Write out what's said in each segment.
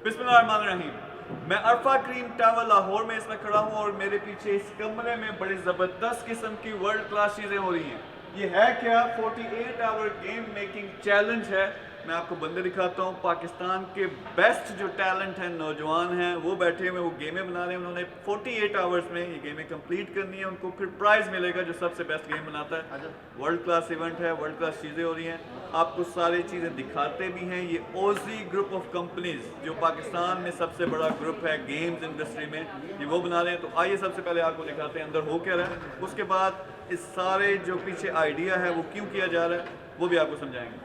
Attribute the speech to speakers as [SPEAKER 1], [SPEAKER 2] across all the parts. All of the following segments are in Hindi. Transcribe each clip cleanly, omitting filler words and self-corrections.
[SPEAKER 1] बिस्मिल्लाहिर्रहमानिर्रहीम। मैं अरफा क्रीम टावर लाहौर में इसमें खड़ा हूँ और मेरे पीछे इस कमरे में बड़ी ज़बरदस्त किस्म की वर्ल्ड क्लास चीज़ें हो रही हैं। ये है क्या? 48 आवर गेम मेकिंग चैलेंज है। मैं आपको बंदे दिखाता हूँ। पाकिस्तान के बेस्ट जो टैलेंट हैं, नौजवान हैं, वो बैठे हुए वो गेमें बना रहे हैं। उन्होंने 48 आवर्स में ये गेमें कंप्लीट करनी है। उनको फिर प्राइज़ मिलेगा जो सबसे बेस्ट गेम बनाता है। वर्ल्ड क्लास इवेंट है, वर्ल्ड क्लास चीज़ें हो रही हैं। आपको सारी चीज़ें दिखाते भी हैं। ये ओजी ग्रुप ऑफ कंपनीज जो पाकिस्तान में सबसे बड़ा ग्रुप है गेम्स इंडस्ट्री में, ये वो बना रहे हैं। तो आइए सबसे पहले आपको दिखाते हैं अंदर हो क्या रहा है। उसके बाद इस सारे जो पीछे आइडिया है वो क्यों किया जा रहा है वो भी आपको समझाएंगे।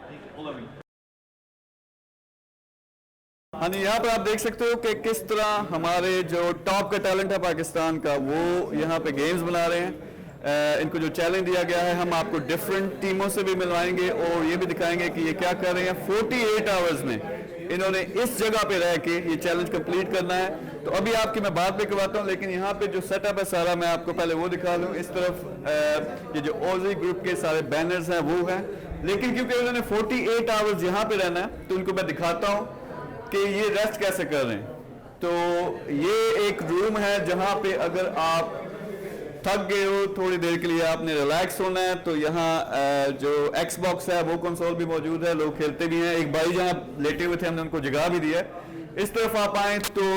[SPEAKER 1] हाँ जी, यहाँ पर आप देख सकते हो कि किस तरह हमारे जो टॉप का टैलेंट है पाकिस्तान का वो यहाँ पे गेम्स बना रहे हैं। इनको जो चैलेंज दिया गया है हम आपको डिफरेंट टीमों से भी मिलवाएंगे और ये भी दिखाएंगे कि ये क्या कर रहे हैं। 48 आवर्स में इन्होंने इस जगह पे रह के ये चैलेंज कंप्लीट करना है। तो अभी आपकी मैं बात भी करवाता हूँ, लेकिन यहाँ पे जो सेटअप है सारा मैं आपको पहले वो दिखा दूँ। इस तरफ ये जो ओजी ग्रुप के सारे बैनर्स हैं वो हैं, लेकिन क्योंकि उन्होंने 48 आवर्स यहाँ पे रहना है तो उनको मैं दिखाता हूँ कि ये रेस्ट कैसे कर रहे हैं। तो ये एक रूम है जहाँ पे अगर आप थक गए हो थोड़ी देर के लिए आपने रिलैक्स होना है तो यहाँ जो एक्सबॉक्स है वो कंसोल भी मौजूद है, लोग खेलते भी हैं। एक भाई जहाँ लेटे हुए थे हमने उनको जगह भी दिया है। इस तरफ आप आए तो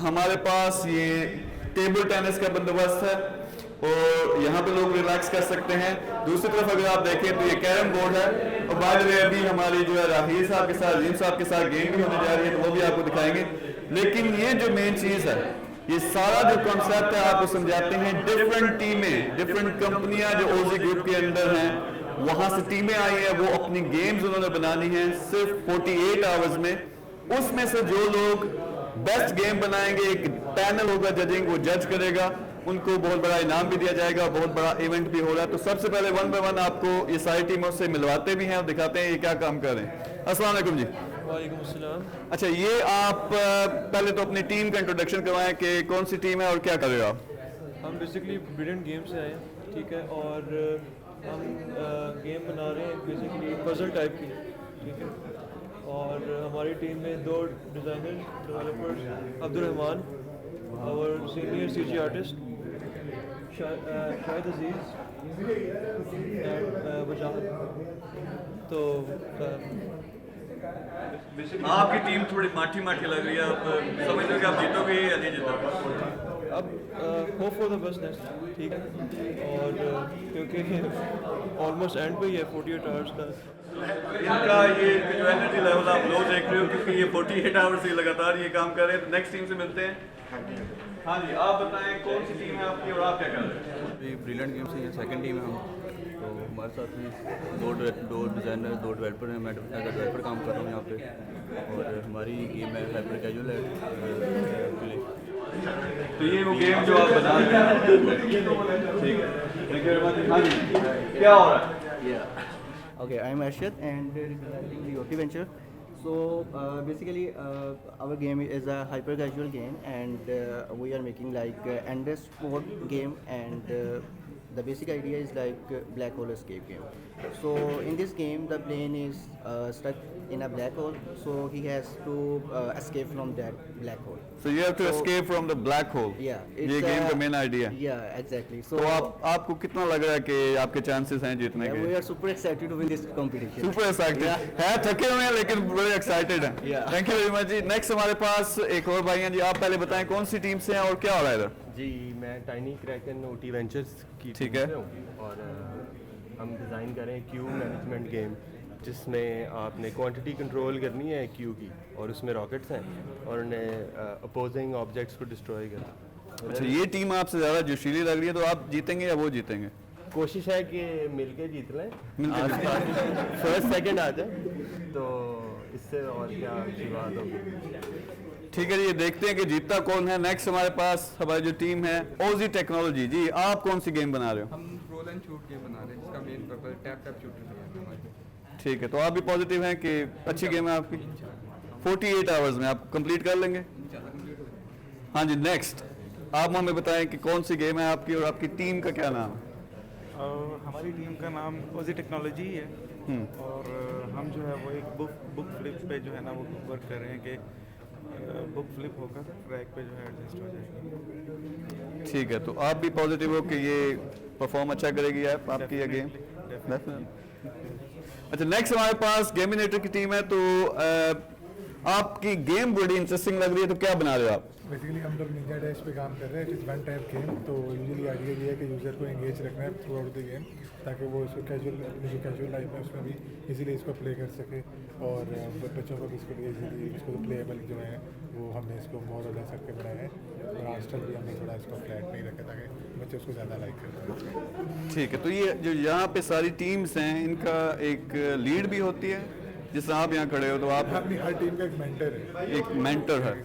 [SPEAKER 1] हमारे पास ये टेबल टेनिस का बंदोबस्त है और यहाँ पे लोग रिलैक्स कर सकते हैं। दूसरी तरफ अगर आप देखें तो ये कैरम बोर्ड है और बाद में अभी हमारी जो है राहील साहब के साथ, अजीम साहब के साथ गेम भी होने जा रही है तो वो भी आपको दिखाएंगे। लेकिन ये जो मेन चीज़ है, ये सारा जो कॉन्सेप्ट है आपको समझाते हैं। डिफरेंट टीमें, डिफरेंट कंपनियां जो ओजी ग्रुप के अंदर हैं वहाँ से टीमें आई हैं, वो अपनी गेम्स उन्होंने बनानी है सिर्फ 48 आवर्स में। उसमें से जो लोग बेस्ट गेम बनाएंगे एक पैनल होगा जजिंग, वो जज करेगा, उनको बहुत बड़ा इनाम भी दिया जाएगा, बहुत बड़ा इवेंट भी हो रहा है। तो सबसे पहले वन बाय वन आपको ये सारी टीमों से मिलवाते भी हैं और दिखाते हैं ये क्या काम कर रहे हैं। अस्सलाम वालेकुम जी।
[SPEAKER 2] वालेकुम अस्सलाम।
[SPEAKER 1] अच्छा, ये आप पहले तो अपनी टीम का इंट्रोडक्शन करवाएं कि कौन सी टीम है और क्या कर रहे हो आप।
[SPEAKER 2] हम बेसिकली ब्रिलियंट गेम से आए हैं, ठीक है, और हम गेम बना रहे हैं बेसिकली पजल टाइप की, ठीक है। और हमारी टीम में 2 डिज़ाइनर डेवलपर्स, अब्दुल रहमान और senior CG artist Shahid Aziz and वजाहत। तो
[SPEAKER 1] आपकी टीम थोड़ी माठी माठी लग रही है, आप समझ लो कि आप जीतोगे या नहीं जीतोगे।
[SPEAKER 2] अब होप फॉर द बेस्ट, ठीक है। और क्योंकि ऑलमोस्ट एंड पे ही है 48 आवर्स का।
[SPEAKER 1] इनका ये जो एनर्जी लेवल आप लो देख रहे हो क्योंकि ये 48 आवर्स से लगातार ये काम कर रहे हैं। तो नेक्स्ट टीम से मिलते हैं। हाँ जी, आप बताएं कौन सी टीम है आपकी और आप क्या कर रहे हैं।
[SPEAKER 3] अभी ब्रिलियंट गेम से सेकंड टीम है हम। तो हमारे साथ में दो डिज़ाइनर, 2 डेवलपर हैं। मैं एज अ डेवलपर काम कर रहा हूँ यहाँ पे और हमारी गेम है हाइपर कैजुअल है।
[SPEAKER 1] तो ये वो गेम जो आप बता रहे हैं, ठीक है, थैंक यू वेरी मच। हाँ जी, क्या हो रहा है।
[SPEAKER 4] Okay, I'm Arshad and representing the OT Venture. So basically, our game is a hyper casual game, and we are making like endless mode game, and the basic idea is like black hole escape game. So in this game, the plane is stuck in a black hole, so he has to escape from that black hole.
[SPEAKER 1] So you have to escape from the black hole.
[SPEAKER 4] Yeah,
[SPEAKER 1] ये गेम का मेन आइडिया है।
[SPEAKER 4] Yeah, exactly. So
[SPEAKER 1] तो आपको कितना लग रहा है कि आपके चांसेस हैं जीतने
[SPEAKER 4] yeah,
[SPEAKER 1] के।
[SPEAKER 4] we are super excited to win this competition.
[SPEAKER 1] Super excited है, थके हुए हैं लेकिन बड़े एक्साइटेड हैं।
[SPEAKER 4] Yeah.
[SPEAKER 1] Thank you very much ji. Next हमारे पास एक और भाई हैं जी, आप पहले बताएं कौन सी टीम से हैं और क्या हो रहा है इधर।
[SPEAKER 5] जी, मैं टाइनी क्रैकन ओटी वेंचर्स की
[SPEAKER 1] ठीक
[SPEAKER 5] टीम
[SPEAKER 1] है।
[SPEAKER 5] से हूँ और हम डिज़ाइन कर रहे हैं क्यू मैनेजमेंट गेम, जिसमें आपने क्वांटिटी कंट्रोल करनी है क्यू की और उसमें रॉकेट्स हैं और उन्हें अपोजिंग ऑब्जेक्ट्स को डिस्ट्रॉय करना।
[SPEAKER 1] अच्छा, ये टीम आपसे ज़्यादा जोशीली लग रही है, तो आप जीतेंगे या वो जीतेंगे।
[SPEAKER 5] कोशिश है कि मिलके जीत लें,
[SPEAKER 1] मिलके
[SPEAKER 5] फर्स्ट सेकंड आ जाए, तो इससे और क्या अच्छी बात होगी।
[SPEAKER 1] ठीक है जी, ये देखते हैं कि जीतता कौन है। नेक्स्ट हमारे पास हमारी जो टीम है ओजी टेक्नोलॉजी। जी, आप कौन सी गेम बना रहे हो।
[SPEAKER 6] हम रोल एंड शूट गेम बना रहे हैं जिसका main purpose tap tap shooter है हमारे।
[SPEAKER 1] ठीक है, तो आप भी पॉजिटिव हैं कि अच्छी गेम है आपकी। 48 आवर्स में आप कंप्लीट कर लेंगे। हाँ जी, नेक्स्ट आप हमें बताएं कि कौन सी गेम है आपकी और आपकी टीम का क्या नाम है।
[SPEAKER 7] हमारी टीम का नाम ओजी टेक्नोलॉजी है और हम जो है वो एक बुक फ्लिप पे जो है ना वो वर्क कर रहे हैं कि बुक फ्लिप होगा तो ट्रैक पे जो है एडजस्ट हो जाएगी।
[SPEAKER 1] ठीक है, तो आप भी पॉजिटिव हो कि ये परफॉर्म अच्छा करेगी ऐप आपकी ये गेम? अच्छा, नेक्स्ट हमारे पास गेमिनेटर की टीम है, तो आपकी गेम बड़ी इंटरेस्टिंग लग रही है, तो क्या बना रहे हो आप?
[SPEAKER 8] बेसिकली हम लोग निंजा डैश पे काम कर रहे हैं। It is one type game. तो यूजुअली आइडिया ये है कि यूज़र को एंगेज रखना है थ्रू आउट द गेम, ताकि वो इसको कैजुअल लाइफ में उसमें भी इजीली इसको प्ले कर सके, और बच्चों को भी इसके लिए इजीली इसको प्लेएबल जो है वो हमने इसको मोर और लेस करके बनाया है। और आजकल भी हमने थोड़ा इसको फ्लैट नहीं रखा ताकि बच्चे उसको ज़्यादा लाइक करते हैं।
[SPEAKER 1] ठीक है, तो ये जो यहाँ पे सारी टीम्स हैं, इनका एक लीड भी होती है, जिस तरह आप यहाँ खड़े हो तो आप
[SPEAKER 8] अपनी हर टीम का एक मेंटर है।
[SPEAKER 1] एक मेंटर है,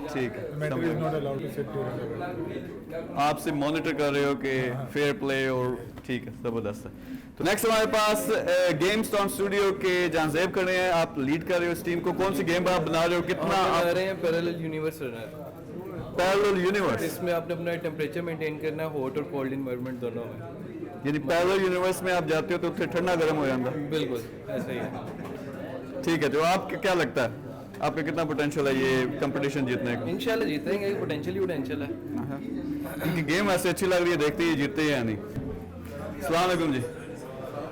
[SPEAKER 1] ठीक है,
[SPEAKER 8] mentor is not allowed to sit during.
[SPEAKER 1] आपसे मॉनिटर कर रहे हो कि फेयर प्ले, और ठीक है, ज़बरदस्त है। तो नेक्स्ट हमारे पास गेम स्टॉर्म स्टूडियो के जानजेब खड़े हैं, आप लीड कर रहे हो इस टीम को। कौन सी गेम आप बना रहे हो, कितना
[SPEAKER 9] आप
[SPEAKER 1] आप
[SPEAKER 9] बना रहे हैं? Parallel universe runner.
[SPEAKER 1] Parallel universe,
[SPEAKER 9] इसमें आपने अपना टेम्परेचर मेंटेन करना है, हॉट और कोल्ड इन्वायरमेंट दोनों में।
[SPEAKER 1] यानी पैरेलल यूनिवर्स में आप जाते हो तो फिर ठंडा गर्म हो जाता है?
[SPEAKER 9] बिल्कुल ऐसा ही है।
[SPEAKER 1] ठीक है, तो आपको क्या लगता है, आपका कितना पोटेंशियल है ये कंपटीशन जीतने का?
[SPEAKER 9] इंशाल्लाह जीतेंगे, पोटेंशियल ही पोटेंशियल है।
[SPEAKER 1] इनकी गेम ऐसे अच्छी लग रही है, देखते ही जीतते हैं या नहीं। अस्सलाम वालेकुम जी।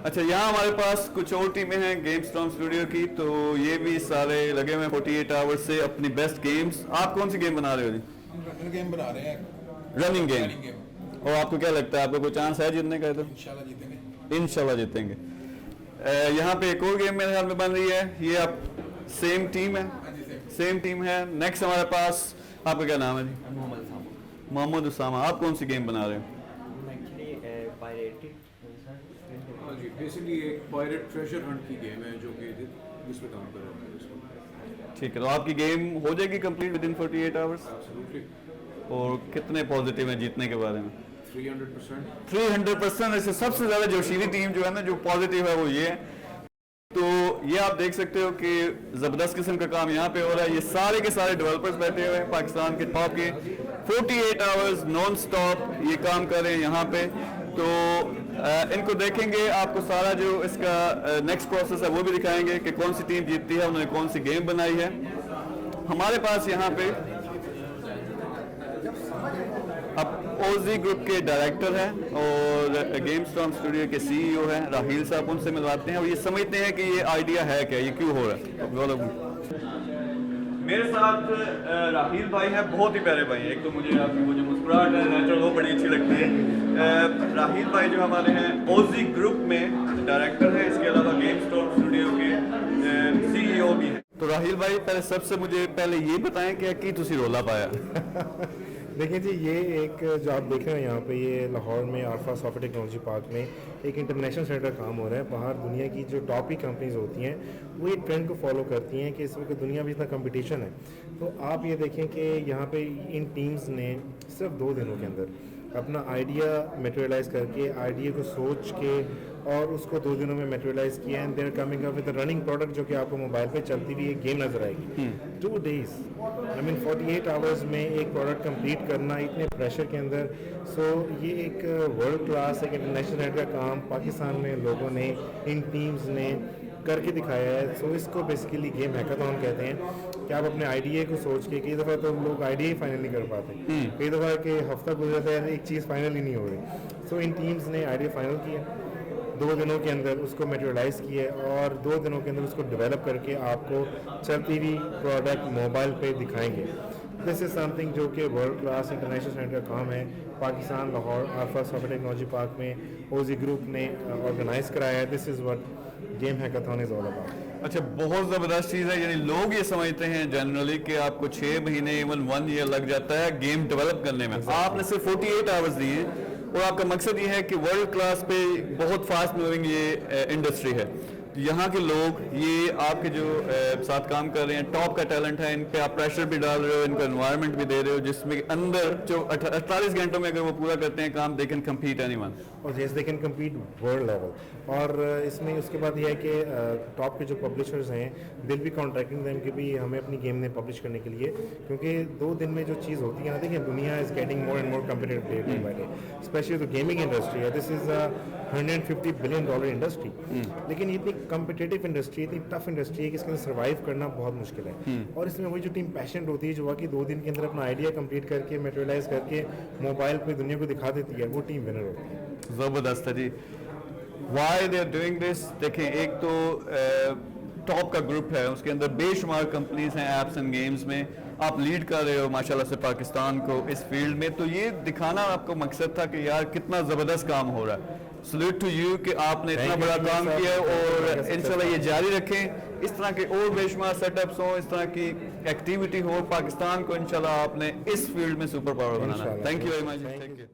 [SPEAKER 1] अच्छा, यहाँ हमारे पास कुछ और टीमें हैं गेम स्टॉर्म स्टूडियो की, तो ये भी सारे लगे हुए हैं 48 आवर्स से अपनी बेस्ट गेम्स। आप कौन सी गेम बना रहे हो जी?
[SPEAKER 8] रनिंग गेम बना रहे हैं।
[SPEAKER 1] Running game. और आपको क्या लगता है, आपको कोई चांस है जीतने का? तो
[SPEAKER 8] इंशाल्लाह जीतेंगे।
[SPEAKER 1] इंशाल्लाह जीतेंगे। यहाँ पे एक और गेम मेरे ख्याल में बन रही है, ये आप सेम टीम है? सेम टीम है। नेक्स्ट हमारे पास, आपका क्या नाम है जी? मोहम्मद उसामा। आप कौन सी गेम बना रहे हो?
[SPEAKER 10] जी, बेसिकली एक पायरेट ट्रेजर हंट की गेम है जो कि जिस पे काम कर रहे हैं इसको।
[SPEAKER 1] ठीक है, तो आपकी गेम हो जाएगी complete with in 48 hours?
[SPEAKER 10] Absolutely.
[SPEAKER 1] और कितने पॉजिटिव हैं जीतने के बारे में?
[SPEAKER 10] 300%।
[SPEAKER 1] 300%। ऐसे सबसे ज़्यादा जोशीली टीम जो है ना, जो पॉजिटिव है, वो ये है। तो ये आप देख सकते हो कि ज़बरदस्त किस्म का काम यहाँ पे हो रहा है। ये सारे के सारे डेवलपर्स बैठे हुए हैं पाकिस्तान के टॉप के, 48 आवर्स नॉन स्टॉप ये काम कर रहे हैं यहाँ पे। तो इनको देखेंगे, आपको सारा जो इसका नेक्स्ट प्रोसेस है वो भी दिखाएंगे कि कौन सी टीम जीतती है, उन्होंने कौन सी गेम बनाई है। हमारे पास यहाँ पे अब ओजी ग्रुप के डायरेक्टर हैं और गेम स्टॉर्म स्टूडियो के सीईओ हैं राहील साहब, उनसे मिलवाते हैं और ये समझते हैं कि ये आइडिया है क्या, ये क्यों हो रहा है। मेरे साथ राहील भाई हैं, बहुत ही प्यारे भाई हैं। एक तो मुझे आपकी वो जो मुस्कुराहट है नेचुरल, वो बड़ी अच्छी लगती है। राहील भाई जो हमारे हैं ओजी ग्रुप में डायरेक्टर हैं, इसके अलावा गेम स्टॉर्म स्टूडियो के सीईओ भी हैं। तो राहील भाई, पहले सबसे मुझे पहले ये बताएं कि की तुसी रोला पाया?
[SPEAKER 11] देखिए जी, ये एक जो आप देख रहे हैं यहाँ पे, ये लाहौर में आरफा सॉफ्टवेयर टेक्नोलॉजी पार्क में एक इंटरनेशनल सेंटर काम हो रहा है। बाहर दुनिया की जो टॉप ही कंपनीज होती हैं वो ये ट्रेंड को फॉलो करती हैं कि इस वक्त दुनिया में इतना कंपटीशन है। तो आप ये देखें कि यहाँ पे इन टीम्स ने सिर्फ 2 दिनों के अंदर अपना आइडिया मटेरियलाइज करके, आइडिया को सोच के और उसको 2 दिनों में मटेरियलाइज किया and they're coming up with a running product जो कि आपको मोबाइल पे चलती हुई एक गेम नजर आएगी। 2 days, आई मीन 48 आवर्स में एक प्रोडक्ट कंप्लीट करना इतने प्रेशर के अंदर। सो ये एक वर्ल्ड क्लास, एक इंटरनेशनल हेड का काम पाकिस्तान में लोगों ने, इन टीम्स ने करके दिखाया है। सो इसको बेसिकली गेम हैकाथॉन कहते हैं कि आप अपने आइडिया को सोच के, कई दफ़ा तो लोग आइडिया ही फाइनल नहीं कर पाते, कई दफ़ा कि हफ्ता गुजर जाता है एक चीज़ फाइनल ही नहीं हो रही। सो इन टीम्स ने आइडिया फाइनल किया, 2 दिनों के अंदर उसको मटेरियलाइज किया और 2 दिनों के अंदर उसको डेवलप करके आपको चलती हुई प्रोडक्ट मोबाइल पे दिखाएंगे। दिस इज़ समथिंग जो कि वर्ल्ड क्लास इंटरनेशनल सेंटर का काम है। Pakistan Lahore Arfa software technology park में ओजी ग्रुप ने ऑर्गेनाइज कराया है। This is what game hackathon is all about.
[SPEAKER 1] अच्छा, बहुत ज़बरदस्त चीज़ है। यानी लोग ये समझते हैं जनरली कि आपको 6 महीने इवन 1 ईयर लग जाता है गेम डेवलप करने में। आपने सिर्फ 48 आवर्स दिए और आपका मकसद ये है कि वर्ल्ड क्लास पे बहुत फास्ट मूविंग ये इंडस्ट्री है। यहाँ के लोग, ये आपके जो साथ काम कर रहे हैं, टॉप का टैलेंट है, इन पे आप प्रेशर भी डाल रहे हो, इनको एनवायरनमेंट भी दे रहे हो जिसमें अंदर जो 48 घंटों में अगर वो पूरा करते हैं काम, दे कैन कम्पीट एनीवन
[SPEAKER 11] और जैसे they can compete world level. और इसमें उसके बाद यह है कि टॉप के जो पब्लिशर्स हैं दिल भी कॉन्ट्रैक्टिंग देम कि भी हमें अपनी गेम ने पब्लिश करने के लिए, क्योंकि 2 दिन में जो चीज़ होती है ना, देखिए दुनिया is getting more and more competitive day by day, specially the gaming industry है। दिस इज़ $150 बिलियन इंडस्ट्री, लेकिन इतनी कम्पिटेटिव इंडस्ट्री, इतनी टफ इंडस्ट्री है कि इसके अंदर सर्वाइव करना बहुत मुश्किल है। और इसमें वही जो टीम पैशनेट होती है, जो वाकई 2 दिन के अंदर अपना आइडिया कंप्लीट करके मटेरियलाइज करके मोबाइल पे दुनिया को दिखा देती है, वो टीम विनर होती है।
[SPEAKER 1] ज़बरदस्त है जी। Why they are doing this, देखें एक तो टॉप का ग्रुप है, उसके अंदर बेशुमार कंपनीज हैं एप्स एंड गेम्स में, आप लीड कर रहे हो माशाल्लाह से पाकिस्तान को इस फील्ड में, तो ये दिखाना आपका मकसद था कि यार कितना ज़बरदस्त काम हो रहा है। सल्यूट टू यू कि आपने इतना बड़ा काम किया और इंशाल्लाह ये जारी रखें, इस तरह के और बेशुमार सेटअप्स हों, इस तरह की एक्टिविटी हो, पाकिस्तान को इंशाल्लाह आपने इस फील्ड में सुपर पावर बनाना है। Thank you very much. Thank you.